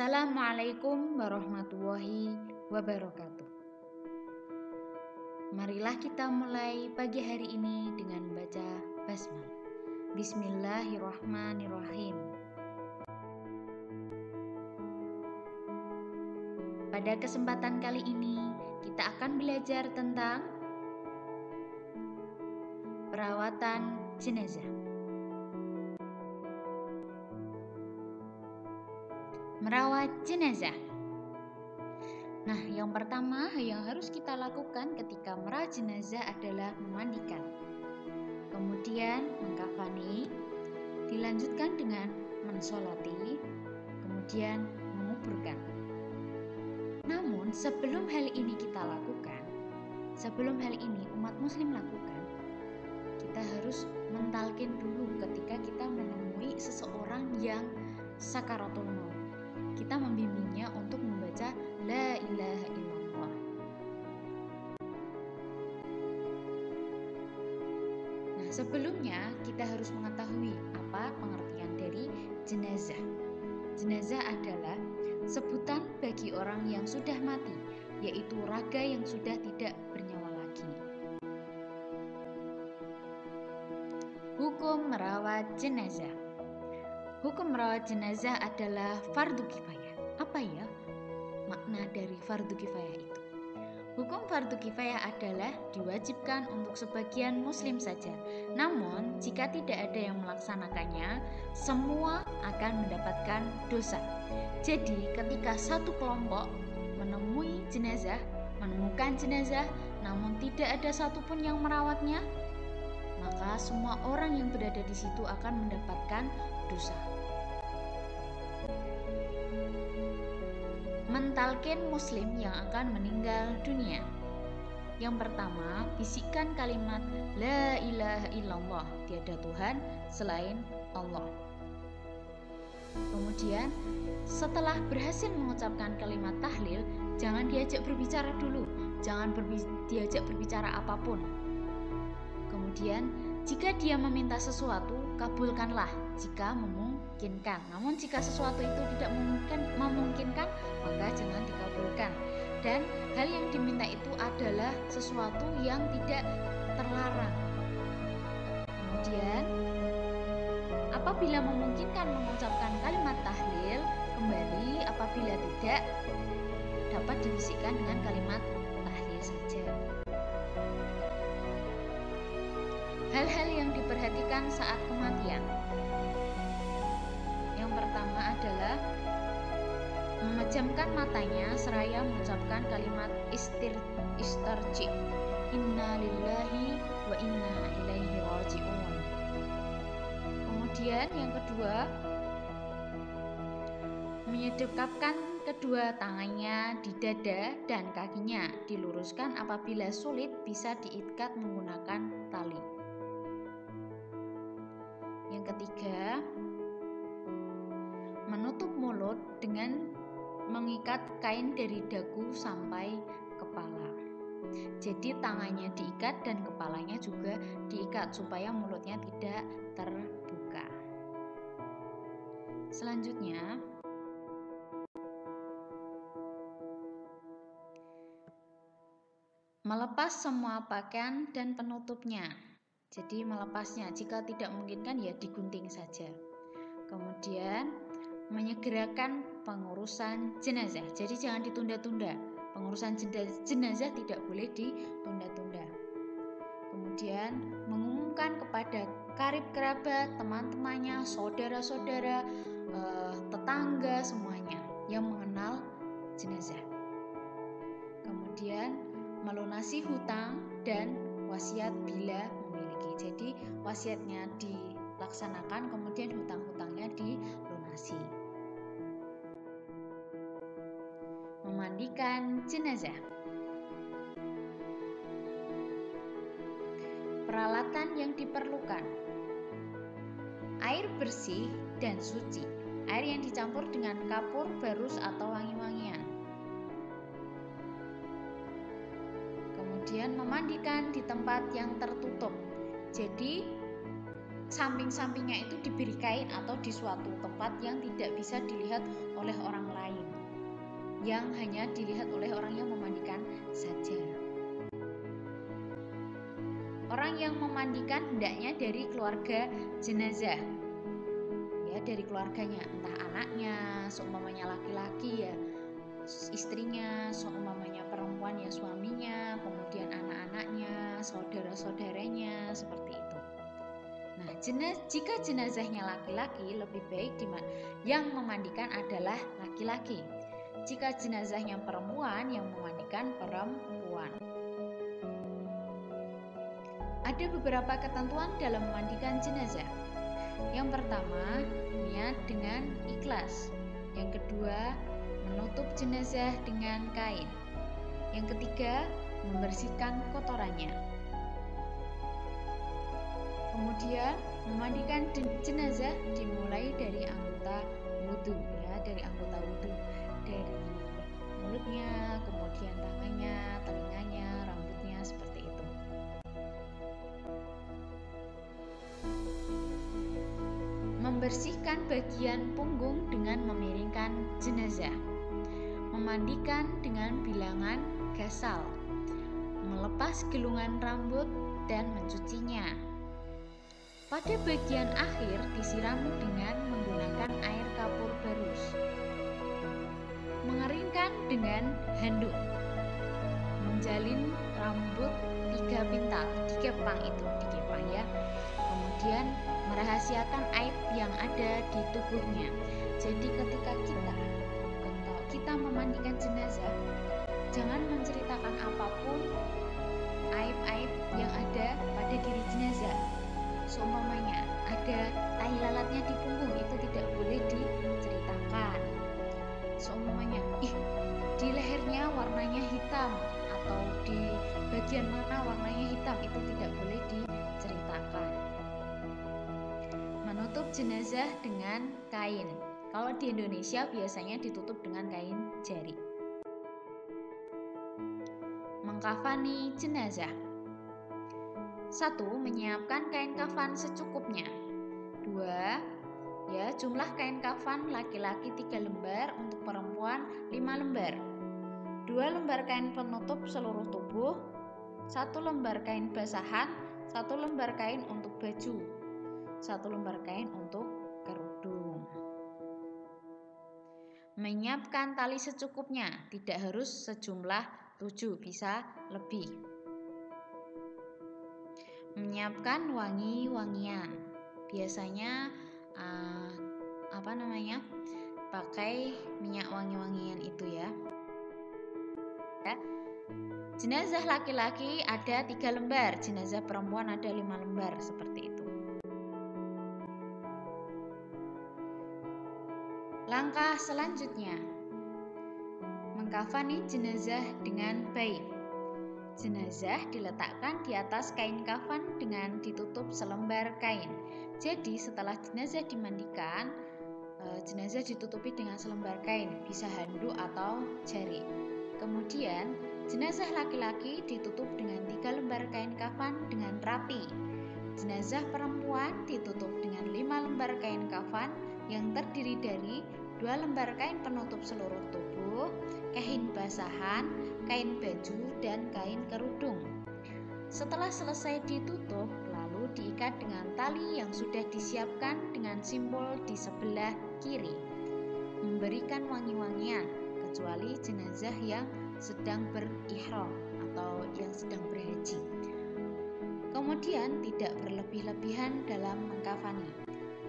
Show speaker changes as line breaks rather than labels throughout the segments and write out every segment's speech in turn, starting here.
Assalamualaikum warahmatullahi wabarakatuh. Marilah kita mulai pagi hari ini dengan membaca basmalah. Bismillahirrahmanirrahim. Pada kesempatan kali ini kita akan belajar tentang perawatan jenazah. Merawat jenazah. Nah, yang pertama yang harus kita lakukan ketika merawat jenazah adalah memandikan. Kemudian mengkafani, dilanjutkan dengan mensolati, kemudian menguburkan. Namun sebelum hal ini kita lakukan, sebelum hal ini umat muslim lakukan, kita harus mentalkin dulu ketika kita menemui seseorang yang sakaratul maut. Kita membimbingnya untuk membaca La ilaha illallah. Nah, sebelumnya kita harus mengetahui apa pengertian dari jenazah. Jenazah adalah sebutan bagi orang yang sudah mati, yaitu raga yang sudah tidak bernyawa lagi. Hukum merawat jenazah. Hukum merawat jenazah adalah fardu kifayah. Apa ya makna dari fardu kifayah itu? Hukum fardu kifayah adalah diwajibkan untuk sebagian muslim saja. Namun, jika tidak ada yang melaksanakannya, semua akan mendapatkan dosa. Jadi, ketika satu kelompok menemukan jenazah, namun tidak ada satupun yang merawatnya, maka semua orang yang berada di situ akan mendapatkan dosa. Mentalkin muslim yang akan meninggal dunia. Yang pertama, bisikkan kalimat La ilaha illallah, tiada Tuhan selain Allah. Kemudian, setelah berhasil mengucapkan kalimat tahlil, jangan diajak berbicara dulu, jangan diajak berbicara apapun. Kemudian, jika dia meminta sesuatu, kabulkanlah jika memungkinkan. Namun jika sesuatu itu tidak memungkinkan, maka jangan dikabulkan. Dan hal yang diminta itu adalah sesuatu yang tidak terlarang. Kemudian, apabila memungkinkan mengucapkan kalimat tahlil, kembali apabila tidak, dapat dibisikkan dengan kalimat tahlil saja. Hal-hal yang diperhatikan saat kematian. Yang pertama adalah memejamkan matanya seraya mengucapkan kalimat istirji. Inna lillahi wa inna ilaihi raji'un. Kemudian yang kedua, menyedekapkan kedua tangannya di dada dan kakinya, diluruskan apabila sulit bisa diikat menggunakan tali. Yang ketiga, menutup mulut dengan mengikat kain dari dagu sampai kepala. Jadi tangannya diikat dan kepalanya juga diikat supaya mulutnya tidak terbuka. Selanjutnya, melepas semua pakaian dan penutupnya. Jadi melepasnya, jika tidak memungkinkan ya digunting saja. Kemudian menyegerakan pengurusan jenazah. Jadi jangan ditunda-tunda. Pengurusan jenazah tidak boleh ditunda-tunda. Kemudian mengumumkan kepada karib kerabat, teman-temannya, saudara-saudara, tetangga semuanya yang mengenal jenazah. Kemudian melunasi hutang dan wasiat bila memiliki. Jadi wasiatnya dilaksanakan, kemudian hutang-hutangnya dilunasi. Memandikan jenazah. Peralatan yang diperlukan: air bersih dan suci, air yang dicampur dengan kapur, barus atau wangi-wangian. Kemudian memandikan di tempat yang tertutup. Jadi samping-sampingnya itu diberi kain atau di suatu tempat yang tidak bisa dilihat oleh orang lain. yang hanya dilihat oleh orang yang memandikan saja. Orang yang memandikan hendaknya dari keluarga jenazah, ya, dari keluarganya, entah anaknya, seumpamanya laki-laki ya istrinya, seumpamanya perempuan ya suaminya, kemudian anak-anaknya, saudara-saudaranya, seperti itu. Nah, jika jenazahnya laki-laki, lebih baik yang memandikan adalah laki-laki. Jika jenazahnya perempuan, yang memandikan perempuan. Ada beberapa ketentuan dalam memandikan jenazah. Yang pertama, niat dengan ikhlas. Yang kedua, menutup jenazah dengan kain. Yang ketiga, membersihkan kotorannya. Kemudian, memandikan jenazah dimulai dari anggota wudhu, ya, dari anggota wudhu, dari mulutnya, kemudian tangannya, telinganya, rambutnya, seperti itu. Membersihkan bagian punggung dengan memiringkan jenazah. Memandikan dengan bilangan gasal. Melepas gelungan rambut dan mencucinya. Pada bagian akhir disiram dengan menggunakan air kapur barus. Mengeringkan dengan handuk. Menjalin rambut 3 pintal, dikepang ya. Kemudian merahasiakan aib yang ada di tubuhnya. Jadi ketika kita memandikan jenazah, jangan menceritakan apapun aib-aib yang ada pada diri jenazah. Seumpamanya ada tai lalatnya di punggung, itu tidak boleh diceritakan. Seumpamanya di lehernya warnanya hitam, atau di bagian mana warnanya hitam, itu tidak boleh diceritakan. Menutup jenazah dengan kain. Kalau di Indonesia biasanya ditutup dengan kain jari. Mengkafani jenazah. 1. Menyiapkan kain kafan secukupnya. 2. Jumlah kain kafan laki-laki 3 lembar, untuk perempuan 5 lembar. 2 lembar kain penutup seluruh tubuh, 1 lembar kain basahan, 1 lembar kain untuk baju, 1 lembar kain untuk kerudung. Menyiapkan tali secukupnya, tidak harus sejumlah 7, bisa lebih. Menyiapkan wangi-wangian, biasanya pakai minyak wangi-wangian itu ya. Jenazah laki-laki ada 3 lembar, jenazah perempuan ada 5 lembar, seperti itu. Langkah selanjutnya, mengkafani jenazah dengan baik. Jenazah diletakkan di atas kain kafan dengan ditutup selembar kain. Jadi setelah jenazah dimandikan, jenazah ditutupi dengan selembar kain, bisa handuk atau jari. Kemudian jenazah laki-laki ditutup dengan 3 lembar kain kafan dengan rapi. Jenazah perempuan ditutup dengan 5 lembar kain kafan yang terdiri dari 2 lembar kain penutup seluruh tubuh, kain basahan, kain baju, dan kain kerudung. Setelah selesai ditutup, lalu diikat dengan tali yang sudah disiapkan dengan simbol di sebelah kiri. Memberikan wangi-wangian, kecuali jenazah yang sedang berihram atau yang sedang berhaji. Kemudian tidak berlebih-lebihan dalam mengkafani.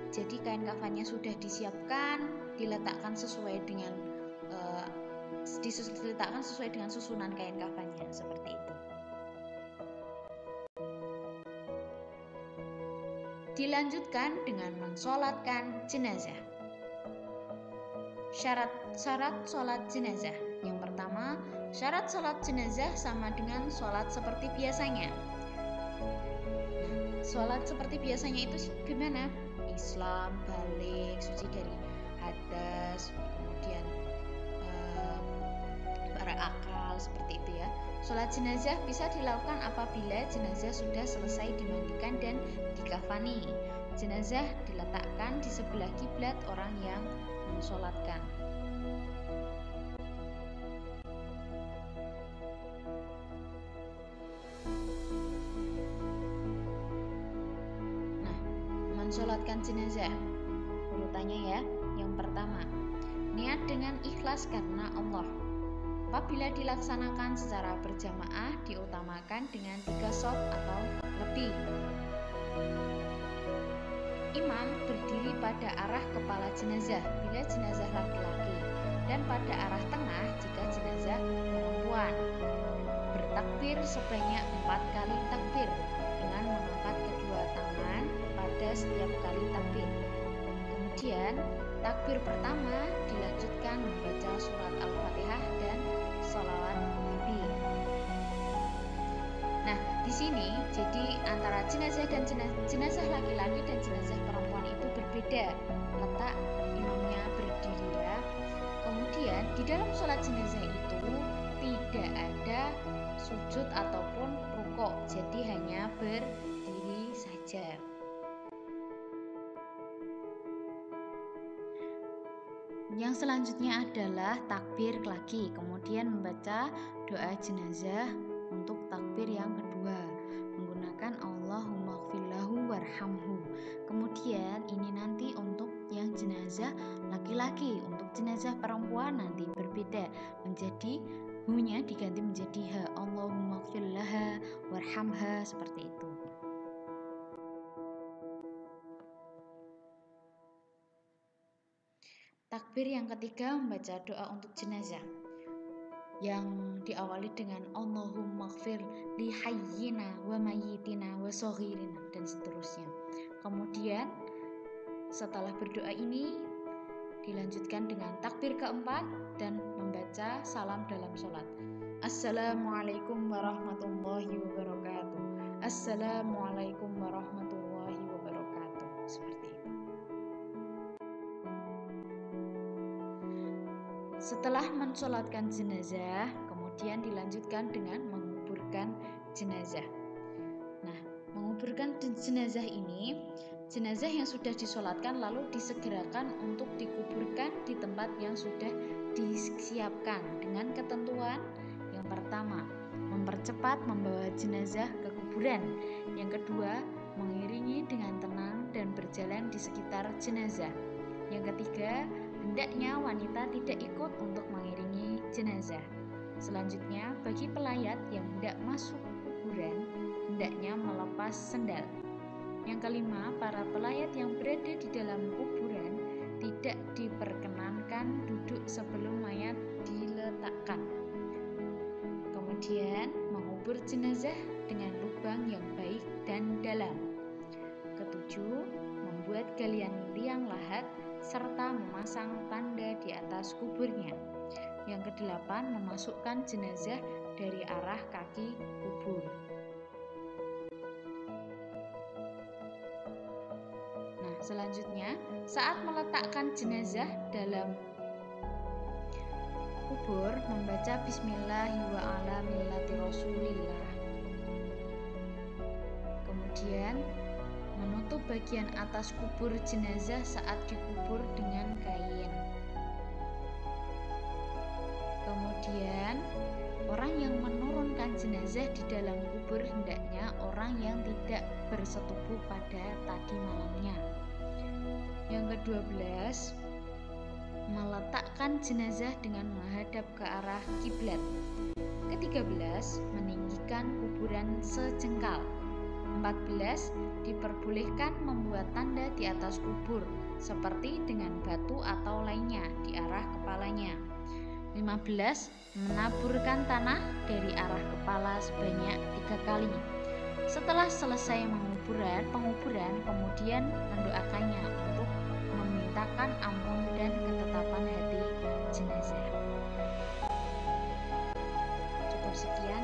Jadi kain kafannya sudah disiapkan, diletakkan sesuai dengan susunan kain kafannya, seperti itu. Dilanjutkan dengan mensolatkan jenazah. Syarat sholat jenazah. Yang pertama, syarat sholat jenazah sama dengan sholat seperti biasanya. Sholat seperti biasanya itu gimana? Islam, balik, suci dari hadas, kemudian berakal, seperti itu ya. Sholat jenazah bisa dilakukan apabila jenazah sudah selesai dimandikan dan dikafani. Jenazah diletakkan di sebelah kiblat orang yang mensolatkan. mensolatkan jenazah? Urutannya ya. Yang pertama, niat dengan ikhlas karena Allah. Apabila dilaksanakan secara berjamaah, diutamakan dengan 3 shaf atau lebih. Imam berdiri pada arah kepala jenazah bila jenazah laki-laki dan pada arah tengah jika jenazah perempuan. Bertakbir sebanyak 4 kali takbir dengan mengangkat kedua tangan pada setiap kali takbir. Kemudian takbir pertama dilanjutkan membaca surat Al-Fatihah dan sholawat Nabi. Nah, di sini jadi antara jenazah dan jenazah laki-laki dan jenazah perempuan itu berbeda. Letak imamnya berdiri ya. Kemudian di dalam sholat jenazah itu tidak ada sujud ataupun rukuk, jadi hanya berdiri saja. Yang selanjutnya adalah takbir lagi, kemudian membaca doa jenazah untuk takbir yang kedua menggunakan Allahumma gfirlahu warhamhu. Kemudian ini nanti untuk yang jenazah laki-laki, untuk jenazah perempuan nanti berbeda, menjadi hu-nya diganti menjadi ha, Allahumma gfirlaha warhamha, seperti itu. Takbir yang ketiga membaca doa untuk jenazah yang diawali dengan Allahumma gfir li hayyina wa mayyitina wa shaghirina dan seterusnya. Kemudian setelah berdoa ini dilanjutkan dengan takbir keempat dan membaca salam dalam sholat. Assalamualaikum warahmatullahi wabarakatuh. Assalamualaikum warahmatullahi wabarakatuh. Seperti itu. Setelah mensolatkan jenazah, kemudian dilanjutkan dengan menguburkan jenazah. Nah, menguburkan jenazah ini, jenazah yang sudah disolatkan lalu disegerakan untuk dikuburkan di tempat yang sudah disiapkan dengan ketentuan. Yang pertama, mempercepat membawa jenazah ke kuburan. Yang kedua, mengiringi dengan tenang dan berjalan di sekitar jenazah. Yang ketiga, hendaknya wanita tidak ikut untuk mengiringi jenazah. Selanjutnya, bagi pelayat yang hendak masuk kuburan, hendaknya melepas sendal. Yang kelima, para pelayat yang berada di dalam kuburan tidak diperkenankan duduk sebelum mayat diletakkan. Kemudian, mengubur jenazah dengan lubang yang baik dan dalam. Ketujuh, membuat galian liang lahat serta memasang tanda di atas kuburnya. Yang kedelapan, memasukkan jenazah dari arah kaki kubur. Nah, selanjutnya saat meletakkan jenazah dalam kubur membaca Bismillahirrahmanirrahim wa ala millati Rasulillah. Kemudian menutup bagian atas kubur jenazah saat dikubur dengan kain. Kemudian orang yang menurunkan jenazah di dalam kubur hendaknya orang yang tidak bersetubuh pada tadi malamnya. Yang ke-12, meletakkan jenazah dengan menghadap ke arah kiblat. Ke-13, meninggikan kuburan sejengkal. 14, diperbolehkan membuat tanda di atas kubur seperti dengan batu atau lainnya di arah kepalanya. 15, menaburkan tanah dari arah kepala sebanyak 3 kali. Setelah selesai penguburan kemudian mendoakannya untuk memintakan ampun dan ketetapan hati jenazah. Cukup sekian